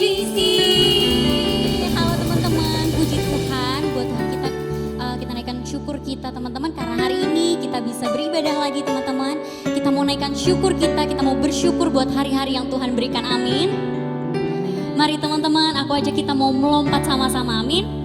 GC. Halo teman-teman, puji Tuhan buat Tuhan kita naikkan syukur kita teman-teman, karena hari ini kita bisa beribadah lagi teman-teman. Kita mau naikkan syukur kita mau bersyukur buat hari-hari yang Tuhan berikan, amin. Mari teman-teman, aku ajak kita mau melompat sama-sama, amin.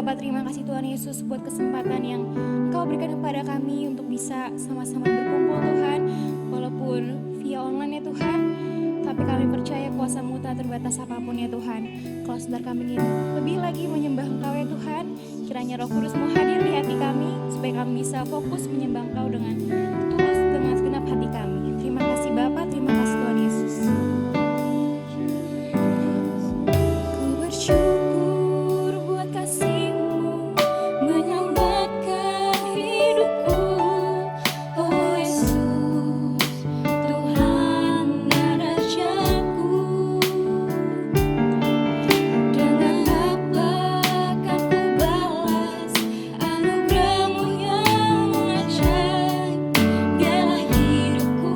Terima kasih Tuhan Yesus buat kesempatan yang Engkau berikan kepada kami untuk bisa sama-sama berkumpul Tuhan, walaupun via online ya Tuhan, tapi kami percaya kuasa-Mu tak terbatas apapun ya Tuhan. Kalau saudara kami ingin lebih lagi menyembah Engkau ya Tuhan, kiranya Roh Kudus-Mu hadir di hati kami, supaya kami bisa fokus menyembah Engkau dengan tulus, dengan segenap hati kami. Terima kasih Bapa, terima kasih Tuhan Yesus. Ku bersyukur buat kasih-Mu menyelamatkan hidupku, oh Yesus, Tuhan dan Rajaku. Dengan apa akan ku balas anugerah-Mu yang ajaib? Biarlah hidupku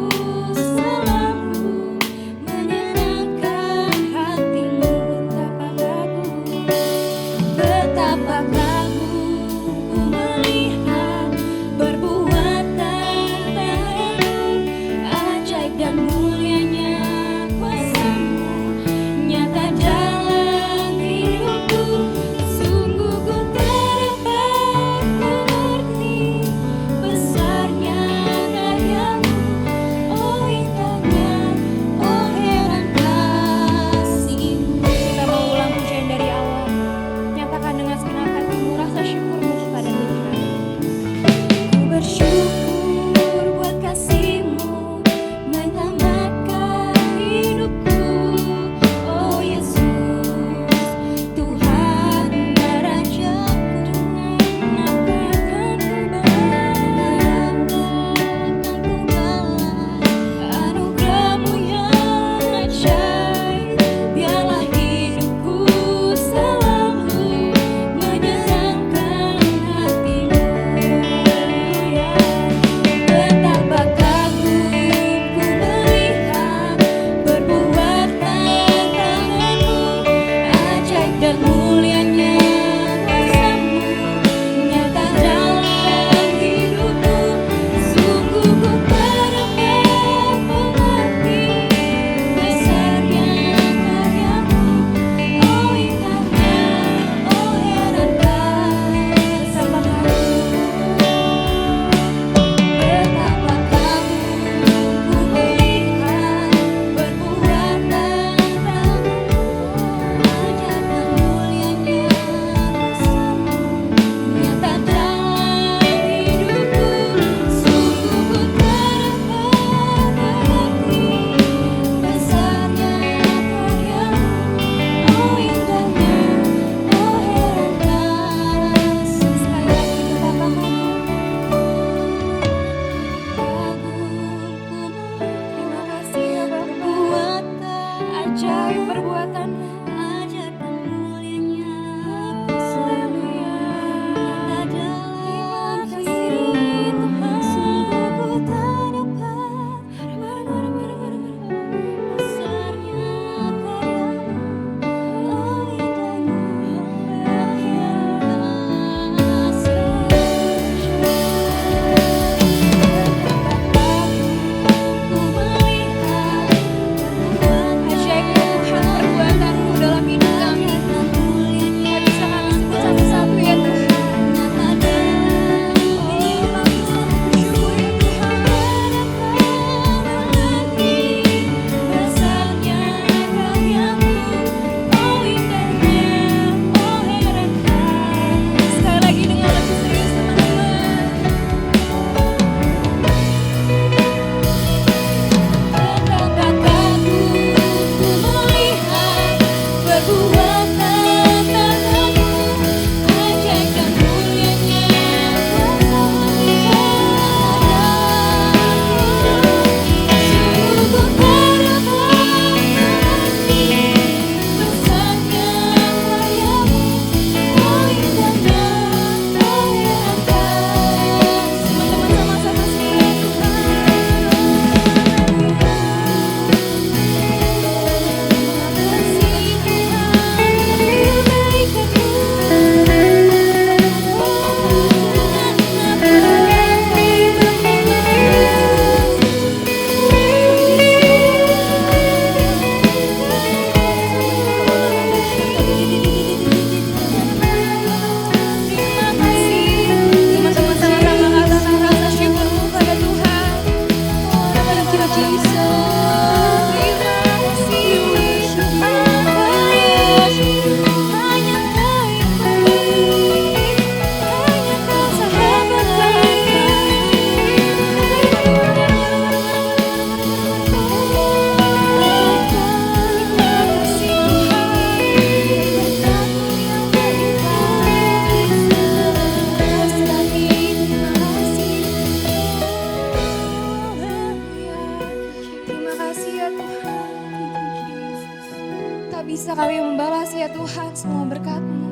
berkat-Mu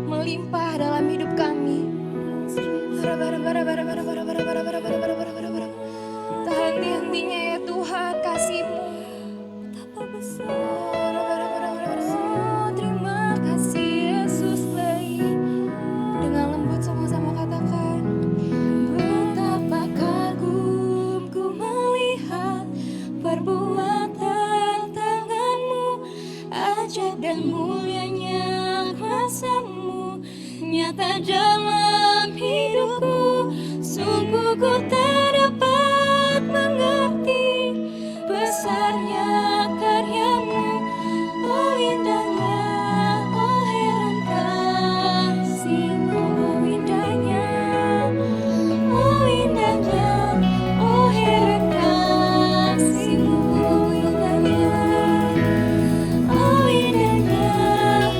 melimpah dalam hidup kami. Tak henti-hentinya ya Tuhan kasih-Mu. Terima kasih Yesus baik. Dengan lembut sama-sama katakan, betapa kagum ku melihat perbuatan tangan-Mu, ajaib dan mulianya kuasa-Mu nyata dalam hidupku. Sungguh ku tak dapat mengerti besarnya karya-Mu. Oh indahnya, oh heran kasih-Mu. Oh indahnya, oh indahnya, oh heran kasih-Mu. Oh indahnya, oh indahnya,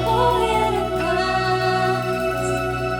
oh heran kasih-Mu.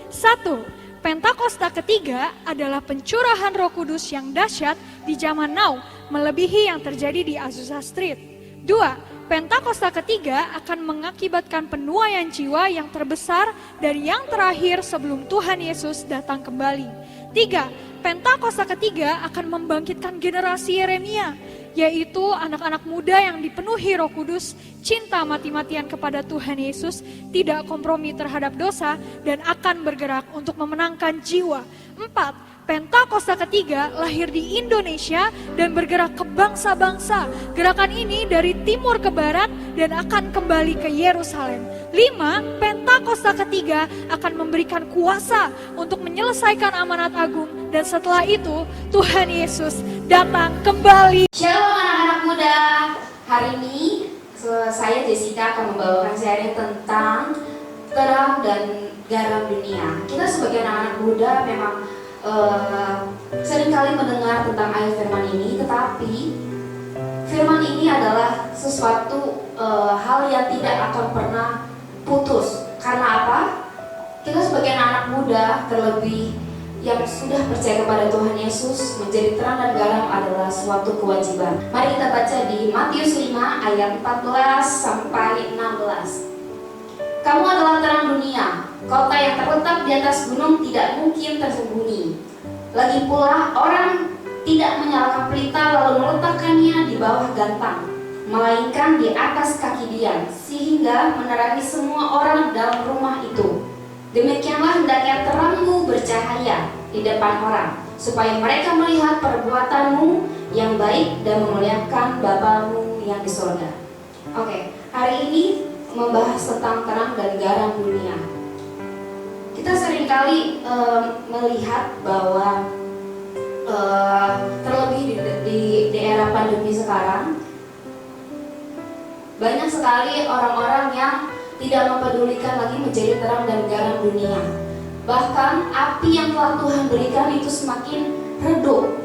Satu, Pentakosta ketiga adalah pencurahan Roh Kudus yang dahsyat di zaman now, melebihi yang terjadi di Azusa Street. 2. Pentakosta ketiga akan mengakibatkan penuaian jiwa yang terbesar dan yang terakhir sebelum Tuhan Yesus datang kembali. 3. Pentakosta ketiga akan membangkitkan generasi Yeremia, yaitu anak-anak muda yang dipenuhi Roh Kudus, cinta mati-matian kepada Tuhan Yesus, tidak kompromi terhadap dosa, dan akan bergerak untuk memenangkan jiwa. 4. Pentakosta ketiga lahir di Indonesia dan bergerak ke bangsa-bangsa. Gerakan ini dari timur ke barat dan akan kembali ke Yerusalem. 5. Pentakosta ketiga akan memberikan kuasa untuk menyelesaikan amanat agung, dan setelah itu Tuhan Yesus datang kembali. Shalom anak-anak muda. Hari ini saya Jessica akan membawakan sharing tentang terang dan garam dunia. Kita sebagai anak-anak muda memang seringkali mendengar tentang ayat firman ini, tetapi firman ini adalah sesuatu hal yang tidak akan pernah putus. Karena apa? Kita sebagai anak muda, terlebih yang sudah percaya kepada Tuhan Yesus, menjadi terang dan garam adalah suatu kewajiban. Mari kita baca di Matius 5 ayat 14 sampai 16. Kamu adalah terang dunia. Kota yang terletak di atas gunung tidak mungkin tersembunyi. Lagi pula orang tidak menyalakan pelita lalu meletakkannya di bawah gantang, melainkan di atas kaki dia, sehingga menerangi semua orang dalam rumah itu. Demikianlah hendaknya terangmu bercahaya di depan orang, supaya mereka melihat perbuatanmu yang baik dan memuliakan Bapamu yang di sorga. Oke, hari ini membahas tentang terang dan garam dunia. Kita seringkali melihat bahwa terlebih di era pandemi sekarang, banyak sekali orang-orang yang tidak mempedulikan lagi menjadi terang dan garam dunia. Bahkan api yang telah Tuhan berikan itu semakin redup.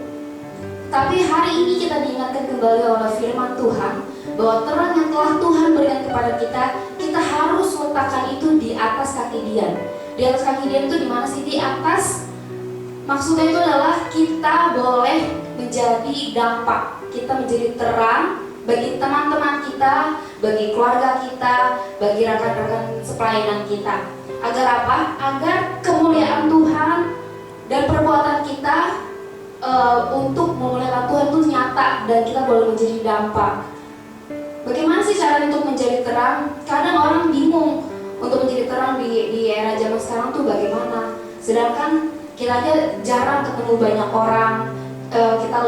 Tapi hari ini kita diingatkan kembali oleh firman Tuhan bahwa terang yang telah Tuhan berikan kepada kita, kita harus letakkan itu di atas kaki Dia. Di atas kaki Dia itu di mana sih? Di atas. Maksudnya itu adalah kita boleh menjadi dampak, kita menjadi terang bagi teman-teman kita, bagi keluarga kita, bagi rekan-rekan sepelayanan kita. Agar apa? Agar kemuliaan Tuhan dan perbuatan kita untuk memuliakan Tuhan itu nyata dan kita boleh menjadi dampak. Bagaimana sih cara untuk menjadi terang? Kadang orang bingung untuk menjadi terang di era zaman sekarang tuh bagaimana? Sedangkan kita aja jarang ketemu banyak orang, kita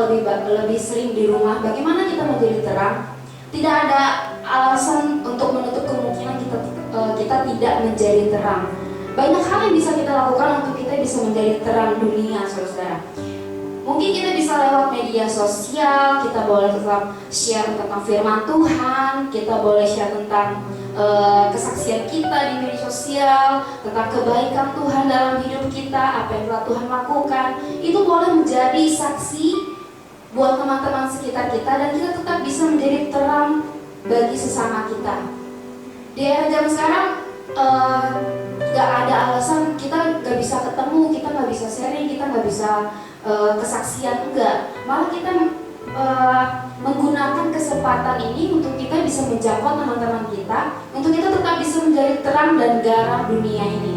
lebih sering di rumah. Bagaimana kita menjadi terang? Tidak ada alasan untuk menutup kemungkinan kita tidak menjadi terang. Banyak hal yang bisa kita lakukan untuk kita bisa menjadi terang dunia, saudara-saudara. Mungkin kita bisa lewat media sosial, kita boleh tetap share tentang firman Tuhan, kita boleh share tentang kesaksian kita di media sosial, tentang kebaikan Tuhan dalam hidup kita, apa yang telah Tuhan lakukan. Itu boleh menjadi saksi buat teman-teman sekitar kita, dan kita tetap bisa menjadi terang bagi sesama kita. Di era zaman sekarang gak ada alasan kita gak bisa ketemu, kita gak bisa sharing, kita gak bisa kesaksian, enggak. Malah kita menggunakan kesempatan ini untuk kita bisa menjangkau teman-teman kita, untuk kita tetap bisa menjadi terang dan garam dunia ini.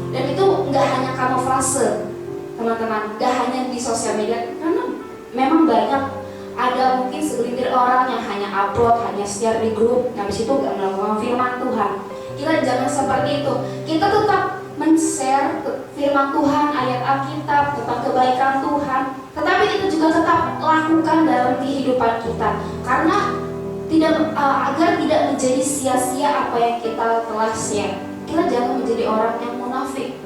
Dan itu nggak hanya kamuflase, teman-teman, nggak hanya di sosial media, karena memang banyak, ada mungkin segelintir orang yang hanya upload, hanya share di grup, habis itu nggak melakukan firman Tuhan. Kita jangan seperti itu. Kita tetap men-share firman Tuhan, ayat Alkitab, tentang kebaikan Tuhan, tetapi kita juga tetap lakukan dalam kehidupan kita, karena agar tidak menjadi sia-sia apa yang kita telah share. Kita jangan menjadi orang yang munafik,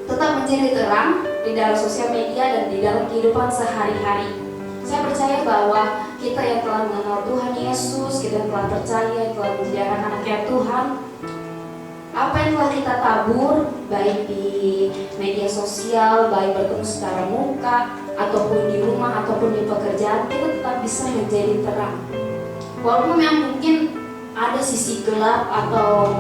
tetap menjadi terang di dalam sosial media dan di dalam kehidupan sehari-hari. Saya percaya bahwa kita yang telah mengenal Tuhan Yesus, kita yang telah percaya, yang telah menjadi anak-anaknya Tuhan, apa yang telah kita tabur, baik di media sosial, baik bertemu secara muka, ataupun di rumah, ataupun di pekerjaan, kita tetap bisa menjadi terang. Walaupun yang mungkin ada sisi gelap atau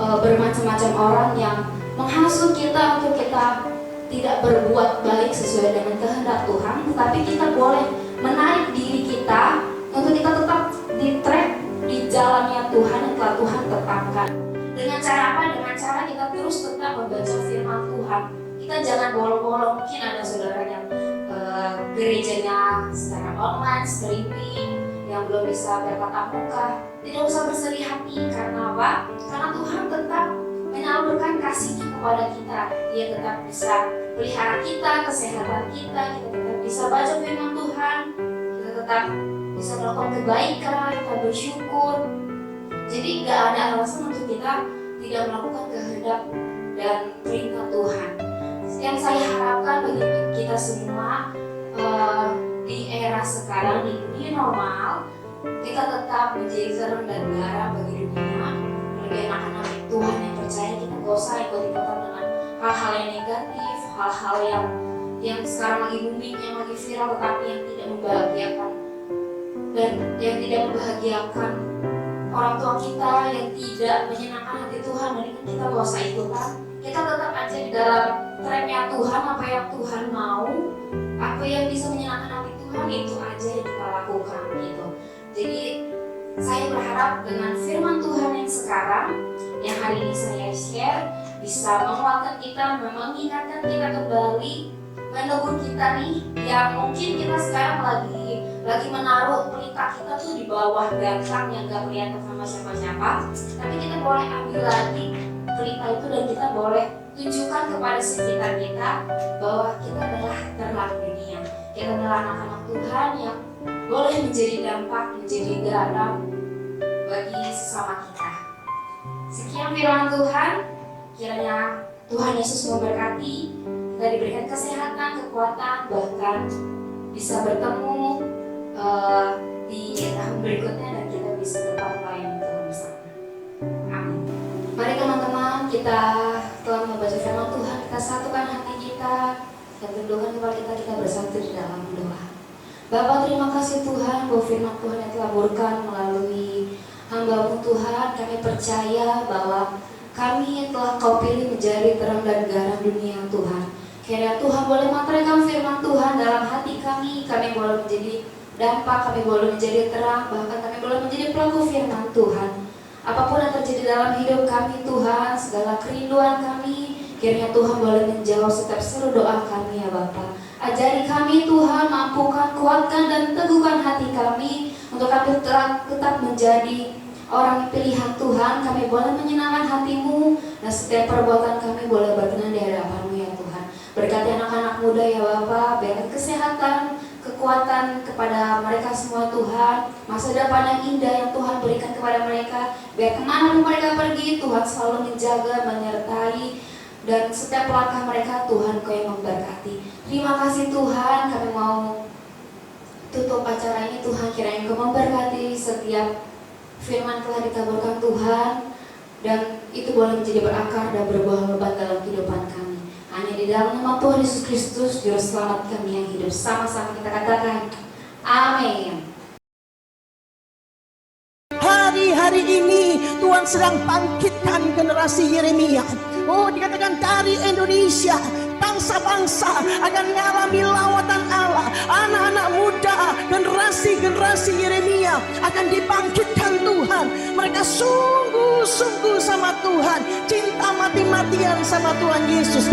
bermacam-macam orang yang menghasut kita untuk kita tidak berbuat baik sesuai dengan kehendak Tuhan, tetapi kita boleh menarik diri kita untuk kita tetap di track di jalannya Tuhan yang telah Tuhan tetapkan. Dengan cara apa? Dengan cara kita terus tetap membaca firman Tuhan. Kita jangan bolong-bolong. Mungkin ada saudara yang gerejanya secara online, streaming, yang belum bisa bertatap muka. Tidak usah bersedih hati. Karena apa? Karena Tuhan tetap menyalurkan kasih-Nya kepada kita. Dia tetap bisa pelihara kita, kesehatan kita tetap bisa baca firman Tuhan, kita tetap bisa melakukan kebaikan, kita bersyukur. Jadi gak ada alasan untuk kita tidak melakukan kehendak dan perintah Tuhan. Yang saya harapkan bagi kita semua di era sekarang, di dunia normal, kita tetap menjadi terang dan garam bagi dunia. Bagi anak-anak Tuhan yang percaya, kita gak usah ikut-ikutan dengan hal-hal yang negatif, hal-hal yang sekarang lagi booming, yang lagi viral, tetapi yang tidak membahagiakan dan yang tidak membahagiakan orang tua kita, yang tidak menyenangkan hati Tuhan. Mendingan kita gak usah ikutan. Kita tetap aja di dalam tracknya Tuhan, apa yang Tuhan mau, apa yang bisa menyenangkan hati Tuhan, itu aja yang kita lakukan gitu. Jadi saya berharap dengan firman Tuhan yang sekarang, yang hari ini saya share, bisa menguatkan kita, mengingatkan kita kembali, menegur kita nih, yang mungkin kita sekarang lagi menaruh pelita kita tuh di bawah gantang yang gak kelihatan sama siapa-siapa, tapi kita boleh ambil lagi pelita itu dan kita boleh tunjukkan kepada sekitar kita bahwa kita adalah terang dunia. Kita adalah anak-anak Tuhan yang boleh menjadi dampak, menjadi garam bagi sesama kita. Sekian firman Tuhan. Kiranya Tuhan Yesus memberkati, kita diberikan kesehatan, kekuatan, bahkan bisa bertemu di tahun berikutnya dan kita bisa tetap melayani Tuhan bersama. Amin. Mari teman-teman, kita telah membaca firman Tuhan, kita satukan hati kita dan tundukkan kepala kita bersatu di dalam doa. Bapa, terima kasih Tuhan bahwa firman Tuhan yang telah burkan melalui hamba-Mu Tuhan. Kami percaya bahwa kami telah Kau pilih menjadi terang dan garam dunia Tuhan. Kiranya Tuhan boleh meteraikan firman Tuhan dalam hati kami boleh menjadi dampak, kami boleh menjadi terang, bahkan kami boleh menjadi pelaku firman Tuhan. Apapun yang terjadi dalam hidup kami Tuhan, segala kerinduan kami, kiranya Tuhan boleh menjawab setiap seru doa kami ya Bapa. Ajari kami Tuhan, mampukan, kuatkan dan teguhkan hati kami untuk kami tetap menjadi orang pilihan Tuhan. Kami boleh menyenangkan hati-Mu dan setiap perbuatan kami boleh berkenan di hadapan-Mu ya Tuhan. Berkati anak-anak muda ya Bapa, berikan kesehatan, kekuatan kepada mereka semua Tuhan. Masa depan yang indah yang Tuhan berikan kepada mereka. Biar kemana mereka pergi, Tuhan selalu menjaga, menyertai, dan setiap langkah mereka Tuhan Kau yang memberkati. Terima kasih Tuhan, kami mau tutup acara ini Tuhan, kiranya Kau memberkati setiap firman telah ditaburkan Tuhan, dan itu boleh menjadi berakar dan berbuah lebat dalam kehidupan kami. Hanya di dalam nama Tuhan Yesus Kristus, Juru Selamat kami yang hidup. Sama-sama kita katakan, Amin. Hari-hari ini Tuhan sedang bangkitkan generasi Yeremia. Oh, dikatakan dari Indonesia bangsa-bangsa akan mengalami lawatan Allah. Anak-anak muda, generasi Yeremia akan dibangkitkan Tuhan. Mereka sungguh-sungguh sama Tuhan, cinta mati-matian sama Tuhan Yesus.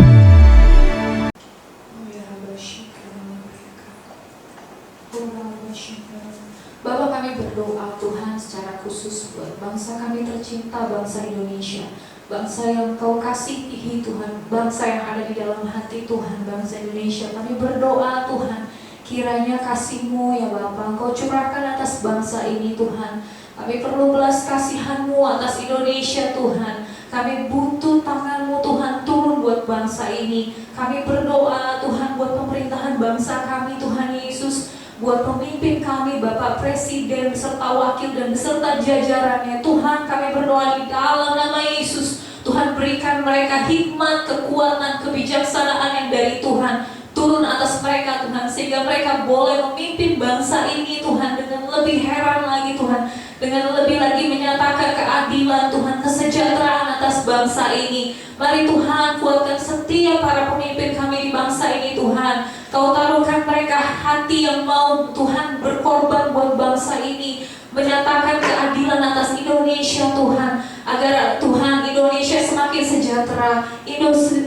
Bapak, kami berdoa Tuhan secara khusus buat bangsa kami tercinta, bangsa Indonesia, bangsa yang Kau kasihi Tuhan, bangsa yang ada di dalam hati Tuhan, bangsa Indonesia. Kami berdoa Tuhan, kiranya kasih-Mu ya Bapa Engkau curahkan atas bangsa ini Tuhan. Kami perlu belas kasihan-Mu atas Indonesia Tuhan. Kami butuh tangan-Mu Tuhan turun buat bangsa ini. Kami berdoa Tuhan buat pemerintahan bangsa kami Tuhan Yesus, buat pemimpin kami, Bapak Presiden beserta wakil dan beserta jajarannya. Tuhan, kami berdoa di dalam nama Yesus, Tuhan berikan mereka hikmat, kekuatan, kebijaksanaan yang dari Tuhan turun atas mereka Tuhan, sehingga mereka boleh memimpin bangsa ini Tuhan dengan lebih heran lagi Tuhan, dengan lebih lagi menyatakan keadilan Tuhan, kesejahteraan atas bangsa ini. Mari Tuhan kuatkan setiap para pemimpin kami di bangsa ini Tuhan. Kau taruhkan mereka hati yang mau Tuhan berkorban buat bangsa ini, menyatakan keadilan atas Indonesia Tuhan, agar Tuhan Indonesia semakin sejahtera,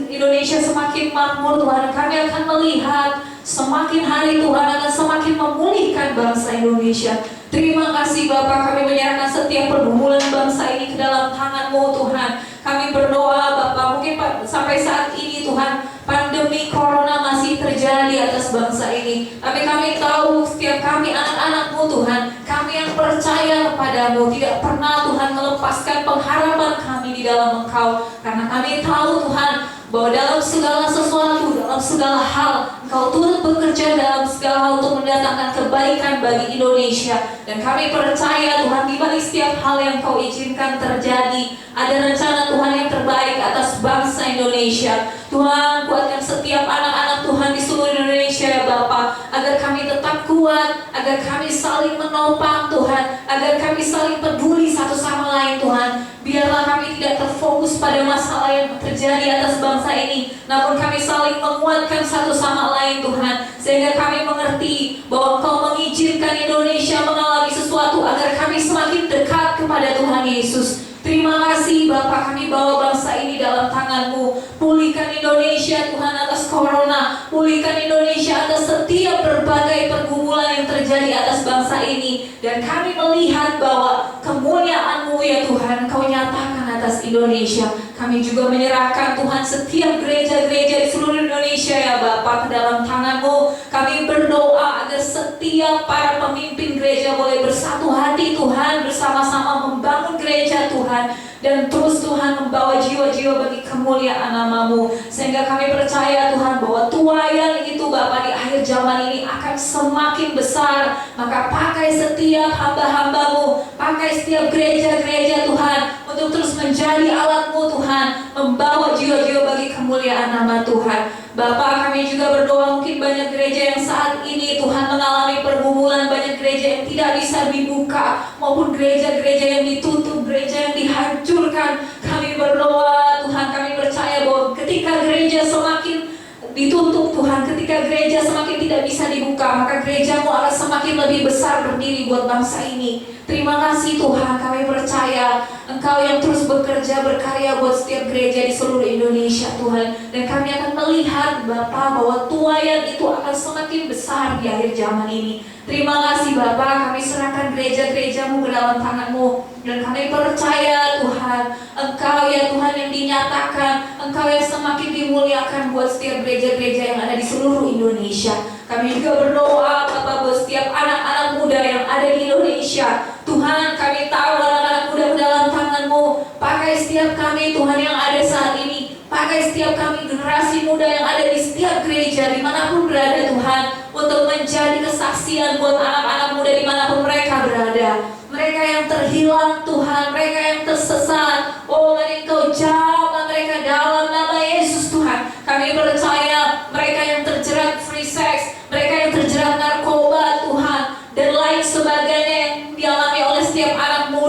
Indonesia semakin makmur Tuhan. Kami akan melihat semakin hari Tuhan akan semakin memulihkan bangsa Indonesia. Terima kasih Bapak, kami menyerahkan setiap pergumulan bangsa ini ke dalam tangan-Mu Tuhan. Kami berdoa Bapak, mungkin sampai saat ini Tuhan pandemi corona masih terjadi atas bangsa ini, tapi kami tahu setiap kami anak-anak-Mu Tuhan, kami yang percaya kepadamu tidak pernah Tuhan melepaskan pengharapan kami di dalam Engkau, karena kami tahu Tuhan bahwa dalam segala sesuatu, dalam segala hal Engkau turut bekerja dalam segala hal untuk mendatangkan kebaikan bagi Indonesia. Dan kami percaya Tuhan di balik setiap hal yang Kau izinkan terjadi, ada rencana Tuhan yang terbaik atas bangsa Indonesia. Tuhan, kuatkan setiap anak-anak Tuhan di seluruh Indonesia ya Bapa, agar kami tetap kuat, agar kami saling menopang Tuhan, agar kami saling peduli satu sama lain Tuhan. Biarlah kami tidak terfokus pada masalah yang terjadi atas bangsa ini, namun kami saling menguatkan satu sama lain Tuhan, sehingga kami mengerti bahwa Engkau mengizinkan Indonesia mengalami sesuatu agar kami semakin dekat kepada Tuhan Yesus. Terima kasih Bapak, kami bawa bangsa ini dalam tangan-Mu. Pulihkan Indonesia Tuhan atas corona, pulihkan Indonesia atas setiap berbagai pergumulan yang terjadi atas bangsa ini. Dan kami melihat bahwa kemuliaan-Mu ya Tuhan Kau nyatakan atas Indonesia. Kami juga menyerahkan Tuhan setiap gereja-gereja di seluruh Indonesia ya Bapak ke dalam tangan-Mu. Kami berdoa agar setiap para pemimpin gereja boleh bersatu hati Tuhan, bersama-sama membangun gereja Tuhan, dan terus Tuhan membawa jiwa-jiwa bagi kemuliaan nama-Mu. Sehingga kami percaya Tuhan bahwa tuaian itu Bapa di akhir zaman ini akan semakin besar. Maka pakai setiap hamba-hamba-Mu, pakai setiap gereja-gereja Tuhan untuk terus menjadi alat-Mu Tuhan, membawa jiwa-jiwa bagi kemuliaan nama Tuhan. Bapak, kami juga berdoa mungkin banyak gereja yang saat ini Tuhan mengalami pergumulan, banyak gereja yang tidak bisa dibuka, maupun gereja-gereja yang ditutup, gereja yang dihancurkan. Kami berdoa Tuhan, kami percaya bahwa ketika gereja semakin ditutup Tuhan, ketika gereja semakin tidak bisa dibuka, maka gereja-Mu akan semakin lebih besar berdiri buat bangsa ini. Terima kasih Tuhan, kami percaya Engkau yang terus bekerja, berkarya buat setiap gereja di seluruh Indonesia Tuhan. Dan kami akan melihat Bapa bahwa tuaian itu akan semakin besar di akhir zaman ini. Terima kasih Bapa, kami serahkan gereja-gereja-Mu ke dalam tangan-Mu. Dan kami percaya Tuhan, Engkau ya Tuhan yang dinyatakan, Engkau yang semakin dimuliakan buat setiap gereja-gereja yang ada di seluruh Indonesia. Kami juga berdoa Bapak buat setiap anak-anak muda yang ada di Indonesia. Tuhan, kami tahu anak-anak muda ke dalam tangan-Mu. Pakai setiap kami Tuhan yang ada saat ini, pakai setiap kami generasi muda yang ada di setiap gereja dimanapun berada Tuhan, untuk menjadi kesaksian buat anak-anak muda dimanapun mereka berada. Mereka yang terhilang Tuhan, mereka yang tersesat, oh mari Engkau jawab mereka dalam nama Yesus Tuhan. Kami percaya mereka yang terjerat free sex, mereka yang terjerat narkoba Tuhan,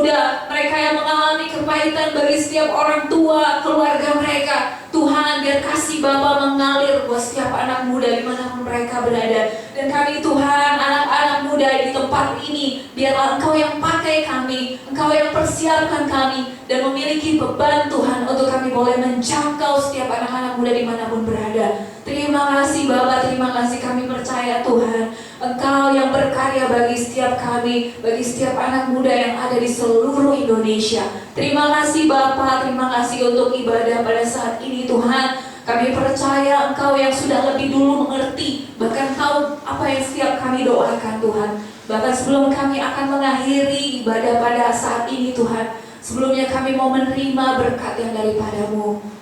muda, mereka yang mengalami kepahitan bagi setiap orang tua, keluarga mereka. Tuhan, biar kasih Bapa mengalir buat setiap anak muda dimanapun mereka berada. Dan kami Tuhan, anak-anak muda di tempat ini, biarlah Engkau yang pakai kami, Engkau yang persiapkan kami, dan memiliki beban Tuhan untuk kami boleh menjangkau setiap anak-anak muda dimanapun berada. Terima kasih Bapa, terima kasih, kami percaya Tuhan, Engkau yang berkarya bagi setiap kami, bagi setiap anak muda yang ada di seluruh Indonesia. Terima kasih Bapa, terima kasih untuk ibadah pada saat ini Tuhan. Kami percaya Engkau yang sudah lebih dulu mengerti, bahkan Engkau apa yang setiap kami doakan Tuhan. Bahkan sebelum kami akan mengakhiri ibadah pada saat ini Tuhan, sebelumnya kami mau menerima berkat yang daripada-Mu.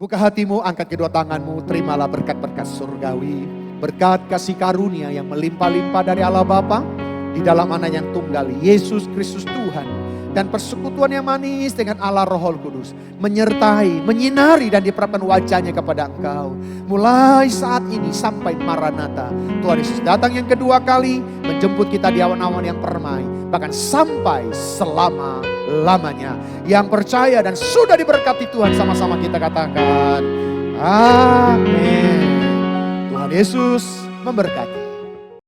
Buka hatimu, angkat kedua tanganmu, terimalah berkat-berkat surgawi. Berkat kasih karunia yang melimpah-limpah dari Allah Bapa, di dalam Anak yang tunggal, Yesus Kristus Tuhan. Dan persekutuan yang manis dengan Allah Roh Kudus menyertai, menyinari dan diperapkan wajahnya kepada engkau. Mulai saat ini sampai Maranatha. Tuhan Yesus datang yang kedua kali menjemput kita di awan-awan yang permai. Bahkan sampai selama-lamanya. Yang percaya dan sudah diberkati Tuhan, sama-sama kita katakan amin. Tuhan Yesus memberkati.